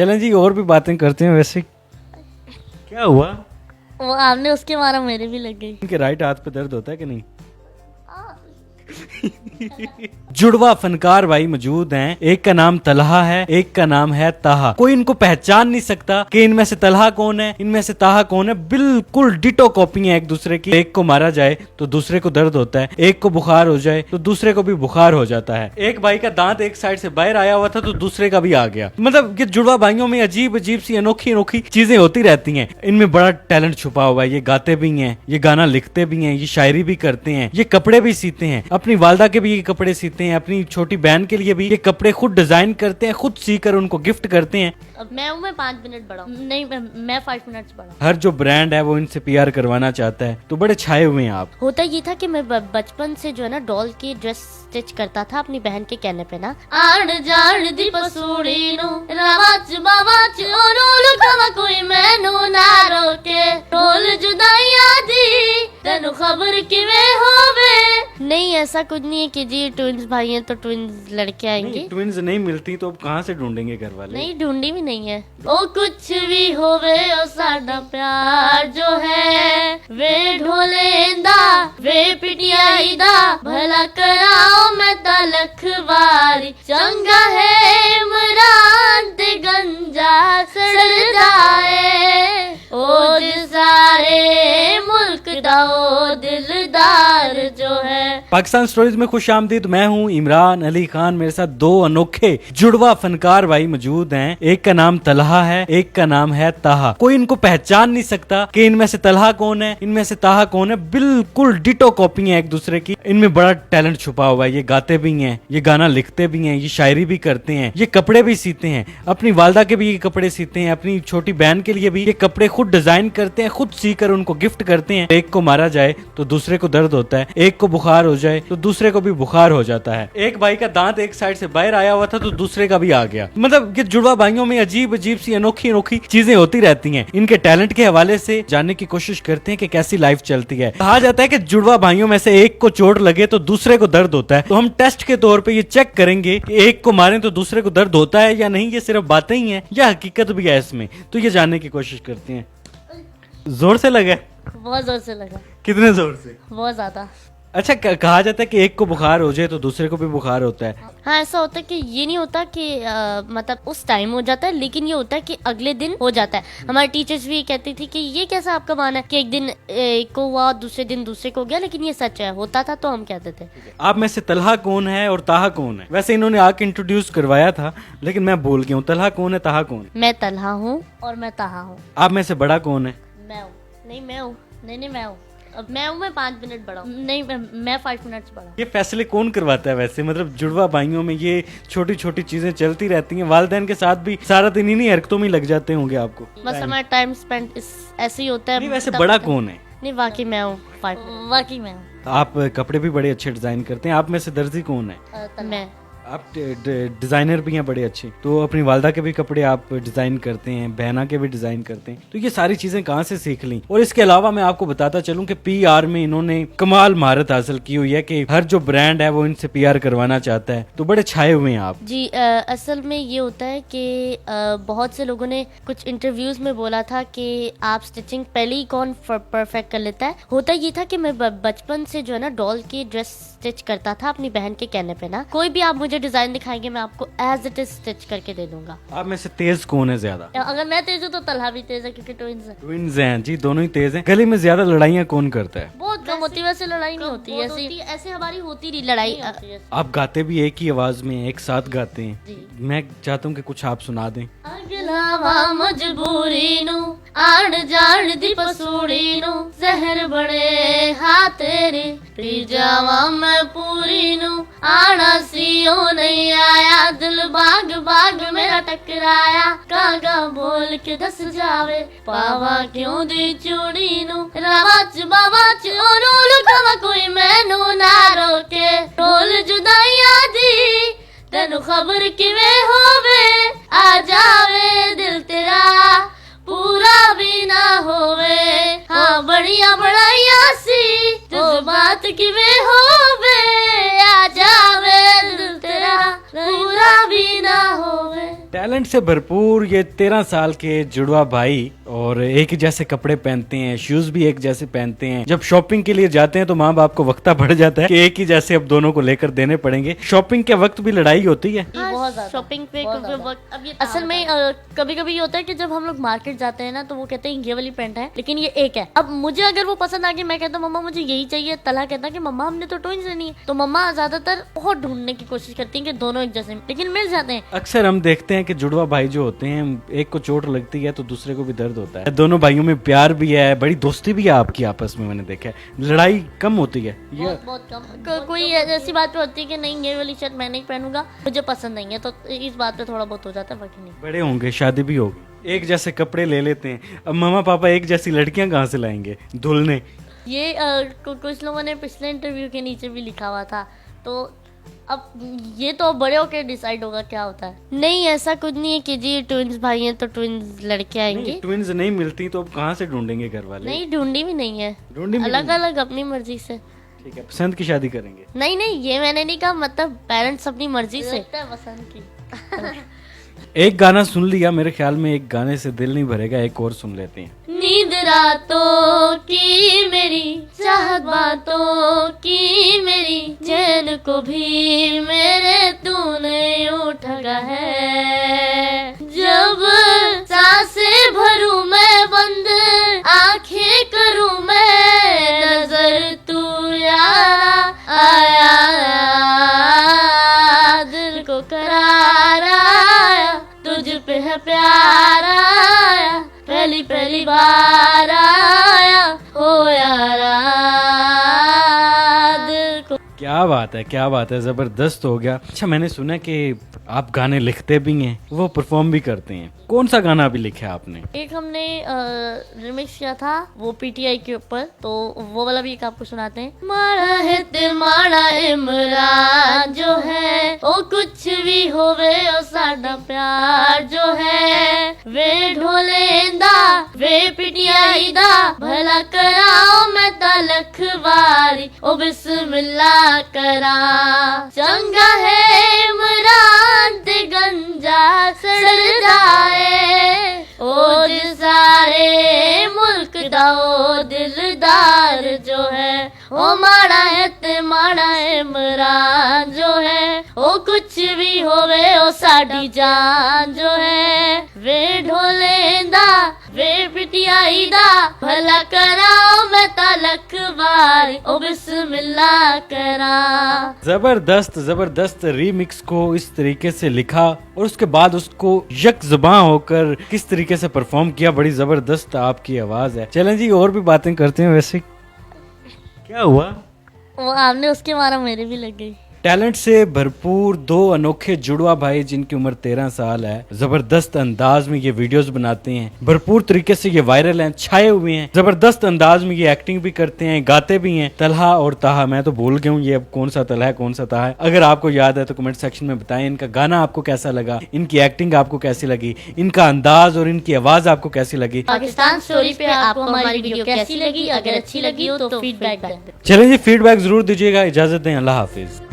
चलें जी और भी बातें करते हैं। वैसे क्या हुआ? वो आपने उसके मारा मेरे भी लग गई। इनके राइट हाथ पे दर्द होता है कि नहीं? जुड़वा फनकार भाई मौजूद हैं। एक का नाम तलहा है, एक का नाम है ताहा। कोई इनको पहचान नहीं सकता कि इनमें से तलहा कौन है, इनमें से ताहा कौन है। बिल्कुल डिटो कॉपी है एक दूसरे की। एक को मारा जाए तो दूसरे को दर्द होता है, एक को बुखार हो जाए तो दूसरे को भी बुखार हो जाता है। एक भाई का दांत एक साइड से बाहर आया हुआ था तो दूसरे का भी आ गया। मतलब ये जुड़वा भाइयों में अजीब अजीब सी अनोखी अनोखी चीजें होती रहती हैं। इनमें बड़ा टैलेंट छुपा हुआ है। ये गाते भी हैं, ये गाना लिखते भी हैं, ये शायरी भी करते हैं, ये कपड़े भी सीते हैं। अपनी वालदा के भी ये कपड़े सीते हैं, अपनी छोटी बहन के लिए भी ये कपड़े खुद डिजाइन करते हैं, खुद सीकर उनको गिफ्ट करते हैं। अब मैं 5 मिनट बड़ा हूँ। नहीं मैं 5 मिनट बड़ा हूँ। हर जो ब्रांड है वो इनसे पीआर करवाना चाहता है। तो बड़े छाए हुए हैं आप। होता ये था कि मैं बचपन से जो है ना डॉल की ड्रेस स्टिच करता था अपनी बहन के कहने पे ना। आड़ जाड़ दी पसूड़ी नु रावाच बावाच ओनोल खावा कोई मैनू ना रोके ढोल जुदाइयां दी तेनू खबर किवे होवे। नहीं ऐसा कुछ नहीं है कि जी ट्विंस भाई हैं तो ट्विंस लड़के आएंगे। ट्विंस नहीं मिलती तो अब कहाँ से ढूंढेंगे घर वाले? नहीं ढूंढी भी नहीं है। ओ कुछ भी होवे ओ साडा प्यार जो है वे ढोलेंदा वे पिटियाई दा भला कराओ मैं तलख वारी चंगा है इमरान ते गंजा सड़दाए ओ सारे मुल्क दा ओ दिलदार जो है। पाकिस्तान स्टोरीज में खुश आमदीद। मैं हूँ इमरान अली खान। मेरे साथ दो अनोखे जुड़वा फनकार भाई मौजूद हैं। एक का नाम तलहा है, एक का नाम है ताहा। कोई इनको पहचान नहीं सकता कि इनमें से तलहा कौन है, इनमें से ताहा कौन है। बिल्कुल डिटो कॉपी है एक दूसरे की। इनमें बड़ा टैलेंट छुपा हुआ है। ये गाते भी हैं, ये गाना लिखते भी हैं, ये शायरी भी करते हैं, ये कपड़े भी सीते हैं। अपनी वालदा के भी ये कपड़े सीते हैं, अपनी छोटी बहन के लिए भी ये कपड़े खुद डिजाइन करते हैं, खुद सीकर उनको गिफ्ट करते हैं। एक को मारा जाए तो दूसरे को दर्द होता है, एक को बुखार हो जाए तो दूसरे को भी बुखार हो जाता है। एक भाई का दांत एक साइड से बाहर आया हुआ था तो दूसरे का भी आ गया। मतलब ये जुड़वा भाइयों में अजीब अजीब सी अनोखी अनोखी चीजें होती रहती हैं। इनके टैलेंट के हवाले से जानने की कोशिश करते हैं कि कैसी लाइफ चलती है। कहा जाता है कि जुड़वा भाइयों में से एक को चोट लगे तो दूसरे को दर्द होता है। तो हम टेस्ट के तौर पे ये चेक करेंगे कि एक को मारें तो दूसरे को दर्द होता है या नहीं, ये सिर्फ बातें ही हैं या हकीकत भी है इसमें। तो ये जानने की कोशिश करते हैं। जोर से लगा? बहुत जोर से लगा। कितने जोर से? बहुत ज्यादा। अच्छा कहा जाता है कि एक को बुखार हो जाए तो दूसरे को भी बुखार होता है। हाँ ऐसा होता है कि ये नहीं होता कि मतलब उस टाइम हो जाता है, लेकिन ये होता है कि अगले दिन हो जाता है। हमारी टीचर्स भी कहती थी कि ये कैसा आपका माना है कि एक दिन एक को हुआ दूसरे दिन दूसरे को हो गया, लेकिन ये सच है, होता था तो हम कहते थे। आप में से तलहा कौन है और ताहा कौन है? वैसे इन्होंने आके इंट्रोड्यूस करवाया था लेकिन मैं भूल गया हूँ। तलहा कौन है, ताहा कौन है? मैं तलहा हूँ और मैं ताहा हूँ। आप में से बड़ा कौन है? मैं हूँ। नहीं मैं हूँ। नहीं मैं हूँ। अब मैं हूँ। मैं 5 मिनट बड़ा हूँ। नहीं मैं 5 मिनट बड़ा हूँ। ये फैसले कौन करवाता है वैसे? मतलब जुड़वा भाइयों में ये छोटी छोटी चीजें चलती रहती हैं। वालिदैन के साथ भी सारा दिन इन्हीं हरकतों में लग जाते होंगे आपको। बस हमारा टाइम स्पेंड ऐसे ही होता है। नहीं वैसे बड़ा कौन है? नहीं वाकई मैं हूँ। वाकई मैं हूँ। आप कपड़े भी बड़े अच्छे डिजाइन करते हैं। आप में से दर्जी कौन है? मैं। आप डिजाइनर भी हैं बड़े अच्छे। तो अपनी वालदा के भी कपड़े आप डिजाइन करते हैं, बहना के भी डिजाइन करते हैं। तो ये सारी चीजें कहाँ से सीख ली? और इसके अलावा मैं आपको बताता चलूं कि पीआर में इन्होंने कमाल महारत हासिल की हुई है कि हर जो ब्रांड है वो इनसे पीआर करवाना चाहता है। तो बड़े छाए हुए हैं आप। जी असल में ये होता है कि बहुत से लोगों ने कुछ इंटरव्यूज में बोला था कि आप स्टिचिंग पहले ही कौन परफेक्ट कर लेता है। होता ये था कि मैं बचपन से जो है ना डॉल की ड्रेस स्टिच करता था अपनी बहन के कहने पे ना। कोई भी आप मुझे डिजाइन दिखाएंगे मैं आपको एज इट इज स्टिच करके दे दूंगा। आप में से तेज कौन है ज्यादा? अगर मैं तेज हूँ तो तलहा भी तेज है क्योंकि ट्विंस है। ट्विंस हैं जी, दोनों ही तेज हैं। गली में ज्यादा लड़ाइयाँ कौन करता है? बहुत कम होती है वैसे। लड़ाई नहीं होती है ऐसे हमारी होती नहीं लड़ाई। आप गाते भी एक ही आवाज में एक साथ गाते हैं। मैं चाहता हूँ कि कुछ आप सुना दें। अगला मजबूरी नु आड़ जाड़ दी पसूड़ी नु जहर बड़े हाथ तेरे पी जावा मैं पूरी नु आना सीओ नहीं आया दिल बाग बाग मेरा टकराया कागा बोल के दस जावे पावा क्यों दी चूड़ी नु रावाच बावाच ओनोल खावा कोई मैनू ना रोके ढोल जुदाइयां दी तेनू खबर किवे होवे आ जावे दिल तेरा पूरा भी ना होवे। हाँ बढ़िया बढ़ाइया सी जो बात किवे होवे आ जावे दिल तेरा पूरा भी ना होवे। टैलेंट से भरपूर ये 13 साल के जुड़वा भाई, और एक ही जैसे कपड़े पहनते हैं, शूज भी एक जैसे पहनते हैं। जब शॉपिंग के लिए जाते हैं तो माँ बाप को वक्ता पड़ जाता है कि एक ही जैसे अब दोनों को लेकर देने पड़ेंगे। शॉपिंग के वक्त भी लड़ाई होती है। बहुत ज्यादा शॉपिंग पे वक्त। अब ये असल में कभी कभी ये होता है कि जब हम लोग मार्केट जाते हैं ना, तो वो कहते हैं ये वाली पैंट है लेकिन ये एक है। अब मुझे अगर वो पसंद आ गई, मैं कहता हूँ मम्मा मुझे यही चाहिए, तला कहता है कि मम्मा हमने तो ट्विंस लेनी है। तो मम्मा ज्यादातर बहुत ढूंढने की कोशिश करती है कि दोनों एक जैसे, लेकिन मिल जाते हैं। अक्सर हम देखते हैं कि जुड़वा भाई जो होते हैं, एक को चोट लगती है तो दूसरे को भी दर्द होता है। दोनों भाइयों में प्यार भी है, बड़ी दोस्ती भी है आपकी आपस में, मैंने देखा है। लड़ाई कम होती है ये? बहुत कम। कोई ऐसी बात पे होती है कि नहीं ये वाली शर्ट मैं नहीं पहनूंगा, मुझे पसंद नहीं है, तो इस बात पे थोड़ा बहुत हो जाता है, बाकी नहीं। बड़े होंगे, शादी भी होगी, एक जैसे कपड़े ले लेते हैं। अब मामा पापा एक जैसी लड़कियां कहाँ से लाएंगे धुलने? ये कुछ लोगों ने पिछले इंटरव्यू के नीचे भी लिखा हुआ था, तो अब ये तो बड़े होके डिसाइड होगा क्या होता है। नहीं ऐसा कुछ नहीं है कि जी ट्विंस भाई हैं तो ट्विंस लड़के आएंगे। ट्विंस नहीं मिलती तो अब कहाँ से ढूंढेंगे घर वाले? नहीं ढूंढी भी नहीं है, अलग अलग अपनी मर्जी से। ठीक है, पसंद की शादी करेंगे? नहीं ये मैंने नहीं कहा, मतलब पेरेंट्स अपनी मर्जी से पसंद की। एक गाना सुन लिया, मेरे ख्याल में एक गाने से दिल नहीं भरेगा, एक और सुन लेते हैं। नींद रातों की मेरी, चाहत बातों की मेरी, चैन को भी मेरे तूने उठा है। जब सांसें भरूं मैं बंद, आंखें करूं मैं नजर, तू यारा आया, दिल को करार आया, तुझ पे है प्यार आया, पहली पहली बार आया ओ यारा, दिल को। क्या बात है, क्या बात है, जबरदस्त हो गया। अच्छा, मैंने सुना कि आप गाने लिखते भी हैं, वो परफॉर्म भी करते हैं। कौन सा गाना अभी लिखा है आपने? एक हमने रिमिक्स किया था वो पीटीआई के ऊपर, तो वो वाला भी एक आपको सुनाते हैं। माड़ा है ते माड़ा इमरान जो है, ओ कुछ भी होवे ओ साडा प्यार जो है, वे ढोलेंदा वे पीटीआई दा, भला कराओ मैं तलख वारी ओ बिस्मिल्लाह करा। चंगा है इमरान ते गंजा सड़ जाए, ओ सारे मुल्क दा ओ दिलदार जो है, ओ माड़ा है ते माड़ा इमरान जो है, ओ कुछ भी होवे ओ साडी जान जो है, वे ढोलेंदा वे पिटियाई दा, भला कराओ मैं तलक वारी ओ बिस्मिल्लाह करा। जबरदस्त जबरदस्त रीमिक्स को इस तरीके से लिखा और उसके बाद उसको यक ज़बां होकर किस तरीके से परफॉर्म किया, बड़ी जबरदस्त आपकी आवाज है। चलें जी, और भी बातें करते हैं। वैसे क्या हुआ? वो आपने उसके मारा मेरे भी लग गई। टैलेंट से भरपूर दो अनोखे जुड़वा भाई जिनकी उम्र 13 साल है, जबरदस्त अंदाज में ये वीडियोस बनाते हैं, भरपूर तरीके से ये वायरल हैं, छाए हुए हैं, जबरदस्त अंदाज में ये एक्टिंग भी करते हैं, गाते भी हैं। तलहा और ताहा, मैं तो भूल गया हूँ ये अब कौन सा तलहा है कौन सा ताहा है। अगर आपको याद है तो कमेंट सेक्शन में बताएं। इनका गाना आपको कैसा लगा, इनकी एक्टिंग आपको कैसी लगी, इनका अंदाज और इनकी आवाज आपको कैसी लगी। पाकिस्तान स्टोरी पे आपको हमारी वीडियो कैसी लगी? अगर अच्छी लगी हो तो फीडबैक। चलें जी, फीडबैक जरूर दीजिएगा। इजाजत दें, अल्लाह हाफिज।